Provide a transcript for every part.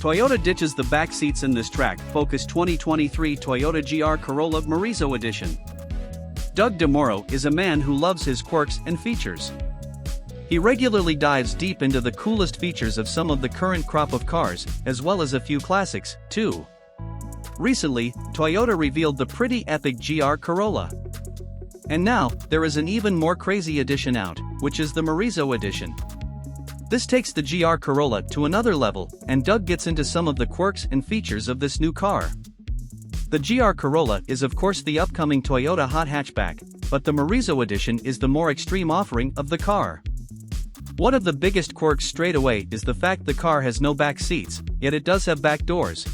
Toyota ditches the back seats in this track-focused 2023 Toyota GR Corolla Morizo Edition. Doug DeMuro is a man who loves his quirks and features. He regularly dives deep into the coolest features of some of the current crop of cars, as well as a few classics, too. Recently, Toyota revealed the pretty epic GR Corolla. And now, there is an even more crazy edition out, which is the Morizo Edition. This takes the GR Corolla to another level, and Doug gets into some of the quirks and features of this new car. The GR Corolla is of course the upcoming Toyota hot hatchback, but the Morizo Edition is the more extreme offering of the car. One of the biggest quirks straight away is the fact the car has no back seats, yet it does have back doors.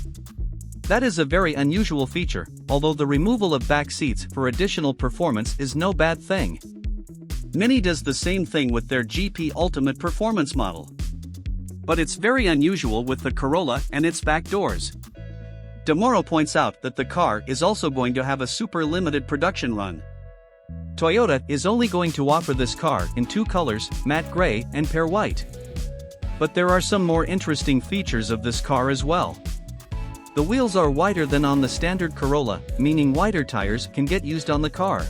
That is a very unusual feature, although the removal of back seats for additional performance is no bad thing. Mini does the same thing with their GP Ultimate Performance model. But it's very unusual with the Corolla and its back doors. DeMuro points out that the car is also going to have a super limited production run. Toyota is only going to offer this car in two colors, matte gray and pear white. But there are some more interesting features of this car as well. The wheels are wider than on the standard Corolla, meaning wider tires can get used on the car.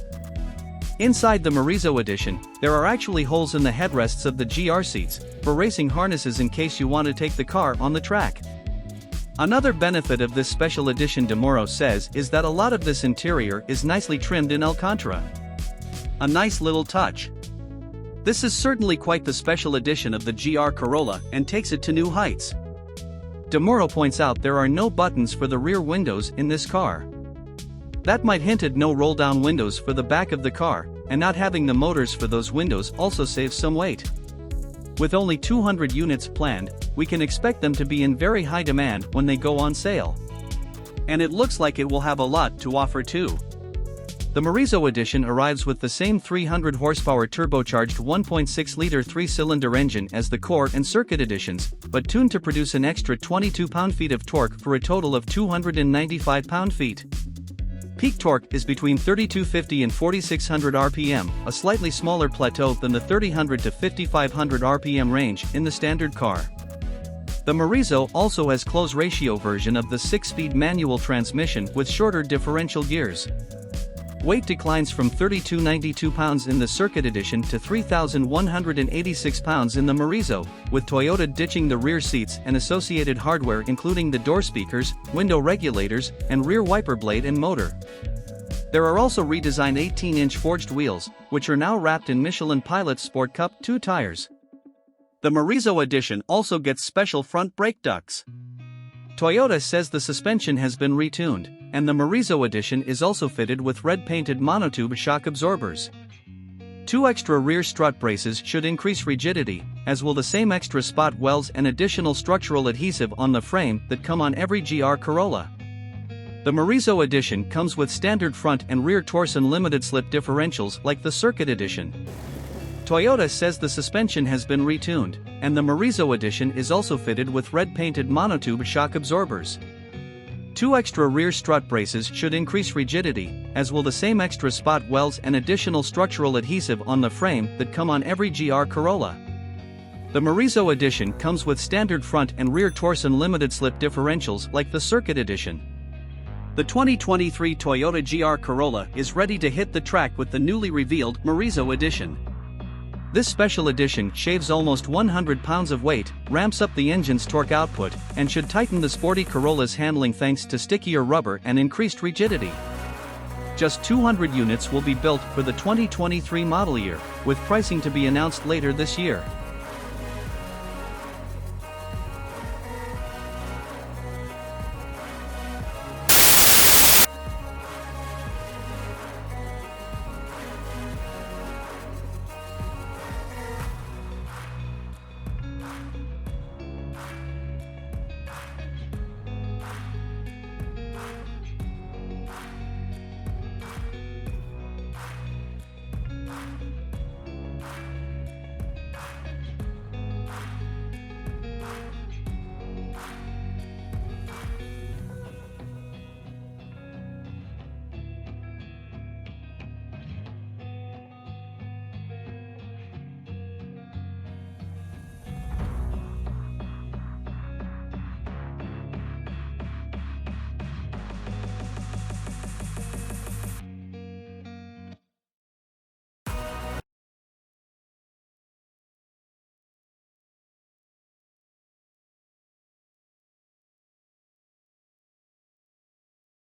Inside the Morizo Edition, there are actually holes in the headrests of the GR seats, for racing harnesses in case you want to take the car on the track. Another benefit of this special edition, DeMuro says, is that a lot of this interior is nicely trimmed in Alcantara. A nice little touch. This is certainly quite the special edition of the GR Corolla and takes it to new heights. DeMuro points out there are no buttons for the rear windows in this car. That might hint at no roll-down windows for the back of the car, and not having the motors for those windows also saves some weight. With only 200 units planned, we can expect them to be in very high demand when they go on sale. And it looks like it will have a lot to offer too. The Morizo Edition arrives with the same 300 horsepower turbocharged 1.6-liter 3-cylinder engine as the Core and Circuit editions, but tuned to produce an extra 22 pound-feet of torque for a total of 295 pound-feet. Peak torque is between 3250 and 4600 RPM, a slightly smaller plateau than the 3000 to 5500 RPM range in the standard car. The Morizo also has close ratio version of the 6-speed manual transmission with shorter differential gears. Weight declines from 3,292 pounds in the Circuit Edition to 3,186 pounds in the Morizo, with Toyota ditching the rear seats and associated hardware including the door speakers, window regulators, and rear wiper blade and motor. There are also redesigned 18-inch forged wheels, which are now wrapped in Michelin Pilot Sport Cup 2 tires. The Morizo Edition also gets special front brake ducts. Toyota says the suspension has been retuned, and the Morizo Edition is also fitted with red-painted monotube shock absorbers. 2 extra rear strut braces should increase rigidity, as will the same extra spot welds and additional structural adhesive on the frame that come on every GR Corolla. The Morizo Edition comes with standard front and rear torsion limited slip differentials like the Circuit Edition. Toyota says the suspension has been retuned, and the Morizo Edition is also fitted with red-painted monotube shock absorbers. 2 extra rear strut braces should increase rigidity, as will the same extra spot welds and additional structural adhesive on the frame that come on every GR Corolla. The Morizo Edition comes with standard front and rear torsion limited slip differentials like the Circuit Edition. The 2023 Toyota GR Corolla is ready to hit the track with the newly revealed Morizo Edition. This special edition shaves almost 100 pounds of weight, ramps up the engine's torque output, and should tighten the sporty Corolla's handling thanks to stickier rubber and increased rigidity. Just 200 units will be built for the 2023 model year, with pricing to be announced later this year.